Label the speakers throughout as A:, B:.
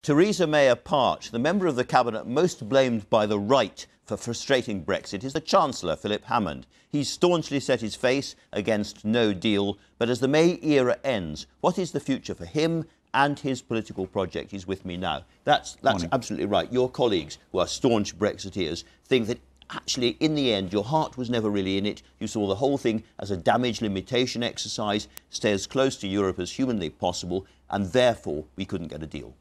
A: Theresa May apart, the member of the Cabinet most blamed by the right for frustrating Brexit is the Chancellor, Philip Hammond. He's staunchly set his face against no deal, but as the May era ends, what is the future for him and his political project? He's with me now. That's absolutely right. Your colleagues, who are staunch Brexiteers, think that actually, in the end, your heart was never really in it. You saw the whole thing as a damage limitation exercise, stay as close to Europe as humanly possible, and therefore we couldn't get a deal.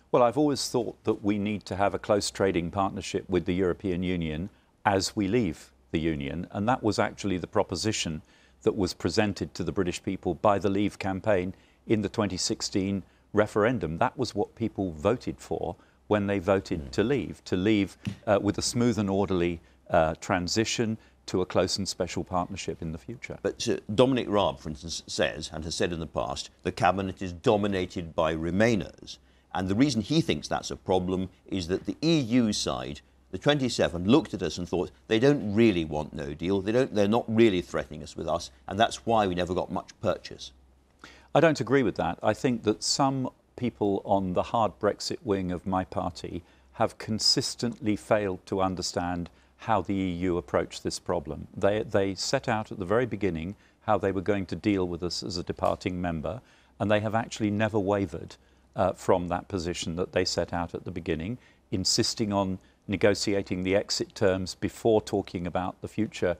B: Well, I've always thought that we need to have a close trading partnership with the European Union as we leave the Union, and that was actually the proposition that was presented to the British people by the Leave campaign in the 2016 referendum. That was what people voted for when they voted to leave with a smooth and orderly transition to a close and special partnership in the future.
A: But Dominic Raab, for instance, says, and has said in the past, the Cabinet is dominated by Remainers. And the reason he thinks that's a problem is that the EU side, the 27, looked at us and thought they don't really want no deal. They're not really threatening us with us, and that's why we never got much purchase.
B: I don't agree with that. I think that some people on the hard Brexit wing of my party have consistently failed to understand how the EU approached this problem. They set out at the very beginning how they were going to deal with us as a departing member, and they have actually never wavered from that position that they set out at the beginning, insisting on negotiating the exit terms before talking about the future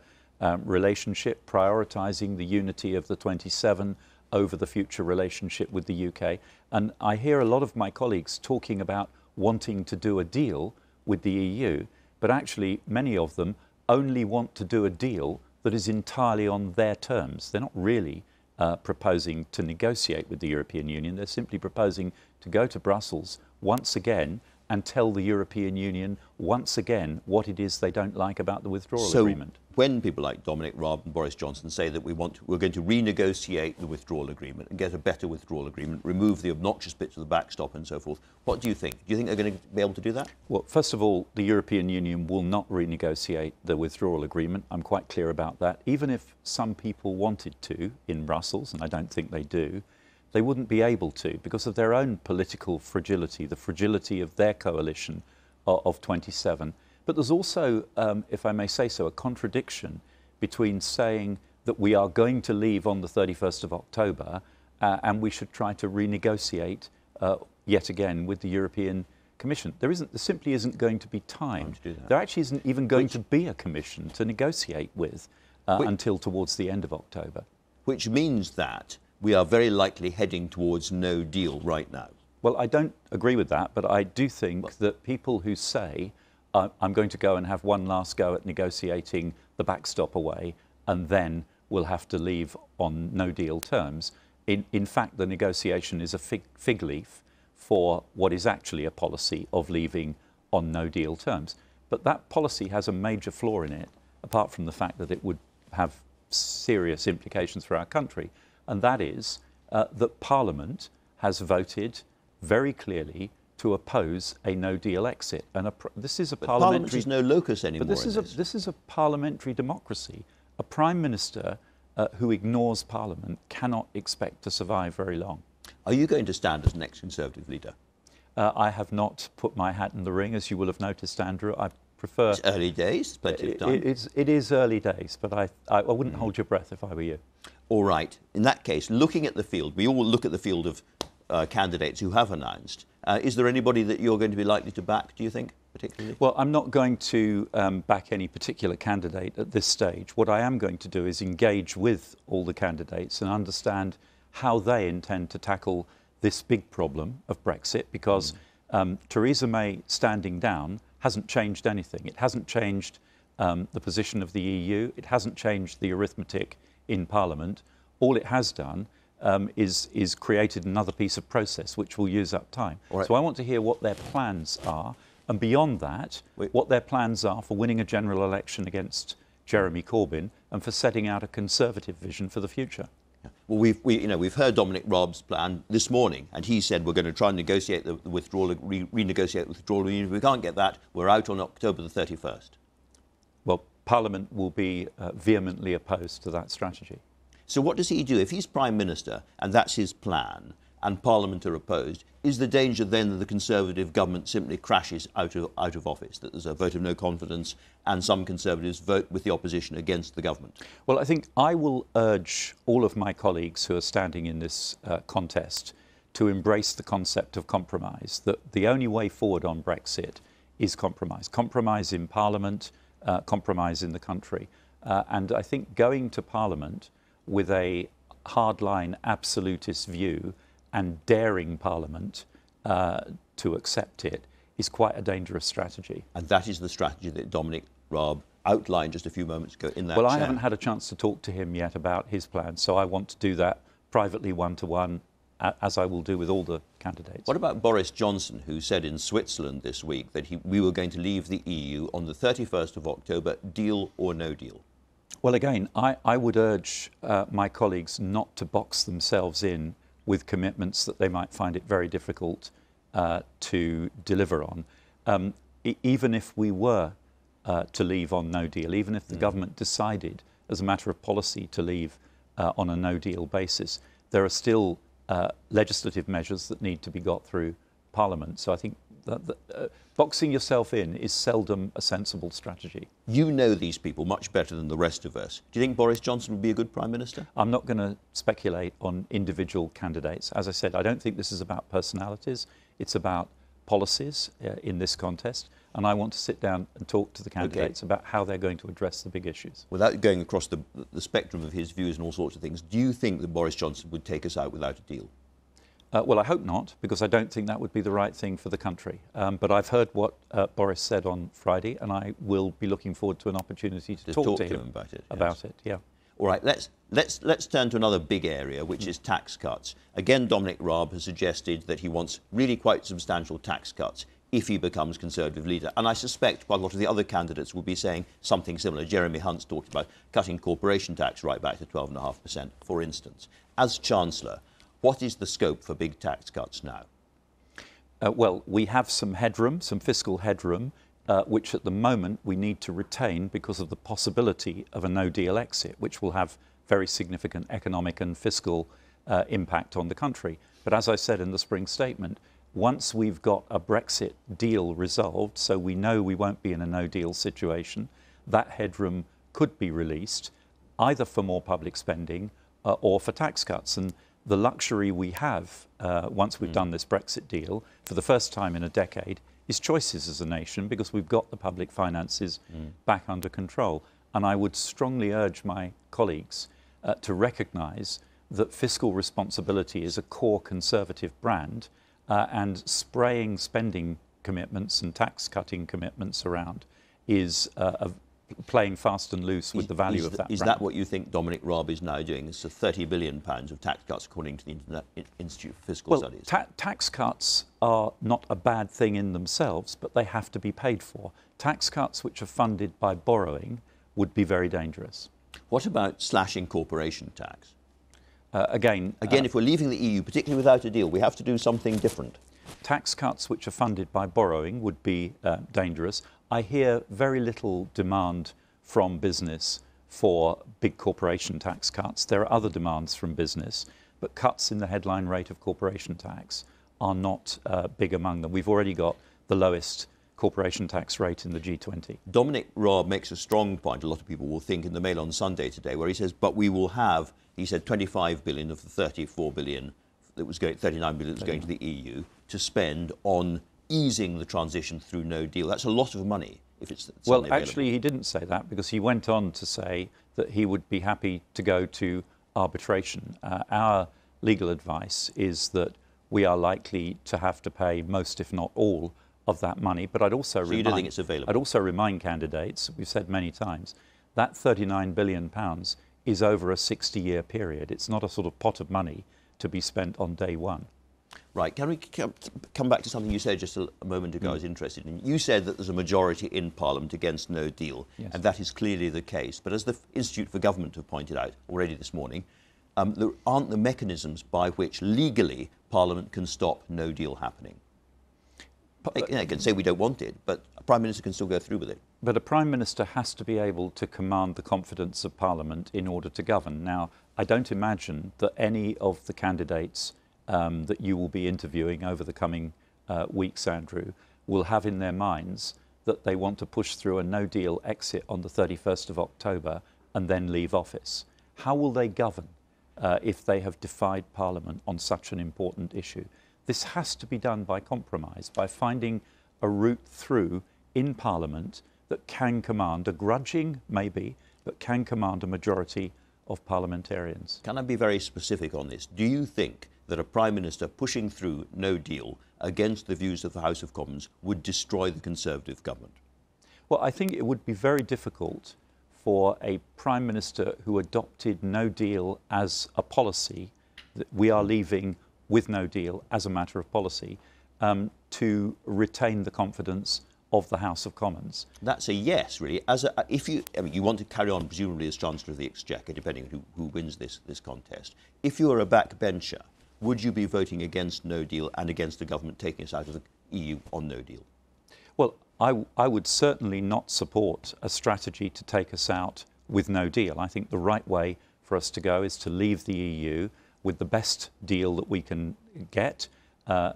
B: relationship, prioritising the unity of the 27 over the future relationship with the UK. And I hear a lot of my colleagues talking about wanting to do a deal with the EU, but actually many of them only want to do a deal that is entirely on their terms. They're not really proposing to negotiate with the European Union. They're simply proposing to go to Brussels once again and tell the European Union once again what it is they don't like about the withdrawal agreement.
A: When people like Dominic Raab and Boris Johnson say that we're going to renegotiate the withdrawal agreement and get a better withdrawal agreement, remove the obnoxious bits of the backstop and so forth, what do you think? Do you think they're going to be able to do that?
B: Well, first of all, the European Union will not renegotiate the withdrawal agreement. I'm quite clear about that. Even if some people wanted to in Brussels, and I don't think they do, they wouldn't be able to because of their own political fragility, the fragility of their coalition of 27. But there's also, if I may say so, a contradiction between saying that we are going to leave on the 31st of October and we should try to renegotiate yet again with the European Commission. There simply isn't going to be time.
A: To do that.
B: There actually isn't even going to be a commission to negotiate with until towards the end of October.
A: Which means that we are very likely heading towards no deal right now.
B: Well, I don't agree with that, but I do think that people who say, I'm going to go and have one last go at negotiating the backstop away, and then we'll have to leave on no-deal terms. In fact, the negotiation is a fig leaf for what is actually a policy of leaving on no-deal terms. But that policy has a major flaw in it, apart from the fact that it would have serious implications for our country, and that is that Parliament has voted very clearly to oppose a no-deal exit. And this is a parliamentary...
A: Parliament is no locus anymore.
B: But this is a parliamentary democracy. A Prime Minister who ignores Parliament cannot expect to survive very long.
A: Are you going to stand as next Conservative leader?
B: I have not put my hat in the ring, as you will have noticed, Andrew. I prefer...
A: It's early days, plenty of time.
B: It is early days, but I wouldn't hold your breath if I were you.
A: All right. In that case, looking at the field, we all look at the field of candidates who have announced. Is there anybody that you're going to be likely to back, do you think, particularly?
B: Well, I'm not going to back any particular candidate at this stage. What I am going to do is engage with all the candidates and understand how they intend to tackle this big problem of Brexit, because Theresa May standing down hasn't changed anything. It hasn't changed the position of the EU. It hasn't changed the arithmetic in Parliament. All it has done is created another piece of process which will use up time. Right. So I want to hear what their plans are, and beyond that, what their plans are for winning a general election against Jeremy Corbyn and for setting out a Conservative vision for the future.
A: Well, we've heard Dominic Raab's plan this morning, and he said we're going to try and negotiate the withdrawal, renegotiate the withdrawal agreement. If we can't get that, we're out on October the 31st.
B: Well, Parliament will be vehemently opposed to that strategy.
A: So what does he do? If he's Prime Minister and that's his plan, and Parliament are opposed, is the danger then that the Conservative government simply crashes out of office, that there's a vote of no confidence and some Conservatives vote with the opposition against the government?
B: Well, I think I will urge all of my colleagues who are standing in this contest to embrace the concept of compromise, that the only way forward on Brexit is compromise. Compromise in Parliament, compromise in the country. And I think going to Parliament with a hardline absolutist view and daring Parliament to accept it is quite a dangerous strategy.
A: And that is the strategy that Dominic Raab outlined just a few moments ago in that
B: Well,
A: chair.
B: I haven't had a chance to talk to him yet about his plans, so I want to do that privately, one-to-one, as I will do with all the candidates.
A: What about Boris Johnson, who said in Switzerland this week that we were going to leave the EU on the 31st of October, deal or no deal?
B: Well, again, I would urge my colleagues not to box themselves in with commitments that they might find it very difficult to deliver on. Even if we were to leave on no deal, even if the government decided as a matter of policy to leave on a no deal basis, there are still legislative measures that need to be got through Parliament. So I think that boxing yourself in is seldom a sensible strategy.
A: You know these people much better than the rest of us. Do you think Boris Johnson would be a good Prime Minister?
B: I'm not going to speculate on individual candidates. As I said, I don't think this is about personalities. It's about policies in this contest. And I want to sit down and talk to the candidates about how they're going to address the big issues.
A: Without going across the spectrum of his views and all sorts of things, do you think that Boris Johnson would take us out without a deal?
B: Well, I hope not, because I don't think that would be the right thing for the country. But I've heard what Boris said on Friday, and I will be looking forward to an opportunity to talk to him about it. About it, yeah.
A: All right, let's turn to another big area, which is tax cuts. Again, Dominic Raab has suggested that he wants really quite substantial tax cuts if he becomes Conservative leader. And I suspect quite a lot of the other candidates will be saying something similar. Jeremy Hunt's talked about cutting corporation tax right back to 12.5%, for instance. As Chancellor, what is the scope for big tax cuts now?
B: Well, we have some headroom, some fiscal headroom, which at the moment we need to retain because of the possibility of a no-deal exit, which will have very significant economic and fiscal impact on the country. But as I said in the spring statement, once we've got a Brexit deal resolved, so we know we won't be in a no-deal situation, that headroom could be released either for more public spending or for tax cuts. And the luxury we have once we've done this Brexit deal for the first time in a decade is choices as a nation, because we've got the public finances back under control. And I would strongly urge my colleagues to recognise that fiscal responsibility is a core Conservative brand, and spraying spending commitments and tax cutting commitments around is playing fast and loose with the value of that brand.
A: Is that what you think Dominic Raab is now doing? It's £30 billion of tax cuts, according to the Institute for Fiscal Studies.
B: Tax cuts are not a bad thing in themselves, but they have to be paid for. Tax cuts which are funded by borrowing would be very dangerous.
A: What about slashing corporation tax?
B: Again,
A: if we're leaving the EU, particularly without a deal, we have to do something different.
B: Tax cuts which are funded by borrowing would be dangerous. I hear very little demand from business for big corporation tax cuts. There are other demands from business, but cuts in the headline rate of corporation tax are not big among them. We've already got the lowest corporation tax rate in the G20.
A: Dominic Raab makes a strong point, a lot of people will think, in the Mail on Sunday today, where he says, but we will have, he said, 25 billion of the 34 billion that was going, 39 billion that was going to the EU to spend on easing the transition through no deal. That's a lot of money if it's
B: well,
A: available.
B: Actually, he didn't say that, because he went on to say that he would be happy to go to arbitration. Our legal advice is that we are likely to have to pay most, if not all, of that money. But I'd also
A: you don't think it's available?
B: I'd also remind candidates, we've said many times, that £39 billion is over a 60-year period. It's not a sort of pot of money to be spent on day one.
A: Right, can we come back to something you said just a moment ago I was interested in? You said that there's a majority in Parliament against no deal,
B: yes,
A: and that is clearly the case. But as the Institute for Government have pointed out already this morning, there aren't the mechanisms by which legally Parliament can stop no deal happening. They can say we don't want it, but a Prime Minister can still go through with it.
B: But a Prime Minister has to be able to command the confidence of Parliament in order to govern. Now, I don't imagine that any of the candidates that you will be interviewing over the coming weeks, Andrew, will have in their minds that they want to push through a no-deal exit on the 31st of October and then leave office. How will they govern if they have defied Parliament on such an important issue? This has to be done by compromise, by finding a route through in Parliament that can command, a grudging maybe, but can command a majority of parliamentarians.
A: Can I be very specific on this? Do you think that a Prime Minister pushing through no deal against the views of the House of Commons would destroy the Conservative government?
B: Well, I think it would be very difficult for a Prime Minister who adopted no deal as a policy, that we are leaving with no deal as a matter of policy, to retain the confidence of the House of Commons.
A: That's a yes, really. If you, I mean, you want to carry on presumably as Chancellor of the Exchequer, depending on who wins this contest. If you were a backbencher, would you be voting against no deal and against the government taking us out of the EU on no deal?
B: Well, I would certainly not support a strategy to take us out with no deal. I think the right way for us to go is to leave the EU with the best deal that we can get.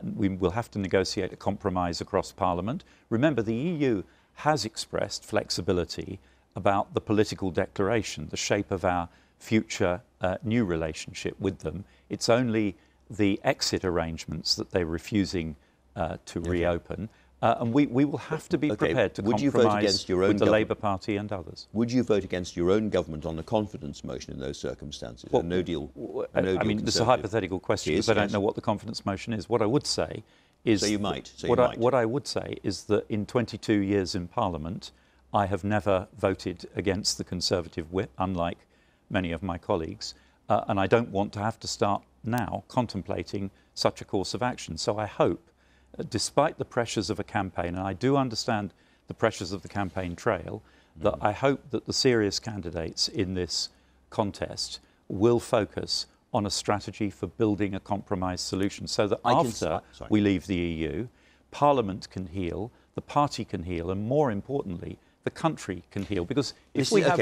B: We will have to negotiate a compromise across Parliament. Remember, the EU has expressed flexibility about the political declaration, the shape of our future new relationship with them. It's only the exit arrangements that they're refusing to reopen. And we will have to be prepared to compromise with the Labour Party and others.
A: Would you vote against your own government on the confidence motion in those circumstances?
B: Well,
A: a no deal.
B: I mean, this is a hypothetical question because I don't know what the confidence motion is. What I would say is...
A: So you might.
B: What I would say is that in 22 years in Parliament, I have never voted against the Conservative whip, unlike many of my colleagues, and I don't want to have to start now contemplating such a course of action. So I hope, despite the pressures of a campaign, and I do understand the pressures of the campaign trail, that I hope that the serious candidates in this contest will focus on a strategy for building a compromise solution so that after we leave the EU, Parliament can heal, the party can heal, and more importantly, the country can heal. Because if we have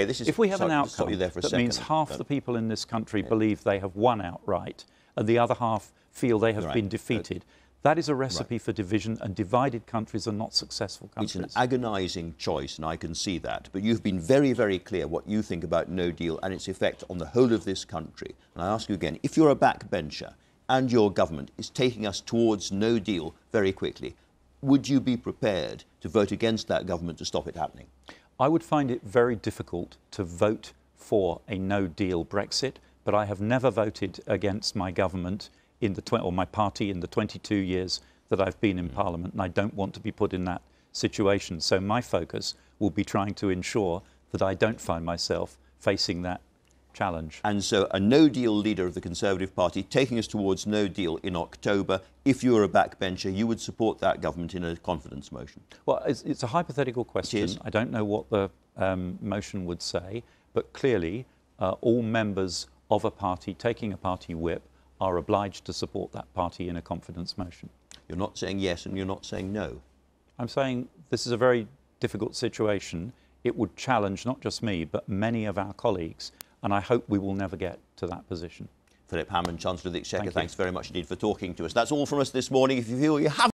B: an outcome that means half the people in this country believe they have won outright and the other half feel they have been defeated, that is a recipe for division, and divided countries are not successful countries.
A: It's an agonising choice, and I can see that. But you've been very, very clear what you think about no deal and its effect on the whole of this country. And I ask you again, if you're a backbencher and your government is taking us towards no deal very quickly, would you be prepared to vote against that government to stop it happening?
B: I would find it very difficult to vote for a no-deal Brexit, but I have never voted against my government or my party in the 22 years that I've been in Parliament, and I don't want to be put in that situation. So my focus will be trying to ensure that I don't find myself facing that challenge.
A: And so a no-deal leader of the Conservative Party taking us towards no deal in October, if you were a backbencher, you would support that government in a confidence motion?
B: Well, it's a hypothetical question.
A: It is.
B: I don't know what the motion would say, but clearly all members of a party taking a party whip are obliged to support that party in a confidence motion.
A: You're not saying yes and you're not saying no.
B: I'm saying this is a very difficult situation. It would challenge not just me, but many of our colleagues, and I hope we will never get to that position.
A: Philip Hammond, Chancellor of the Exchequer, thanks very much indeed for talking to us. That's all from us this morning. If you feel you have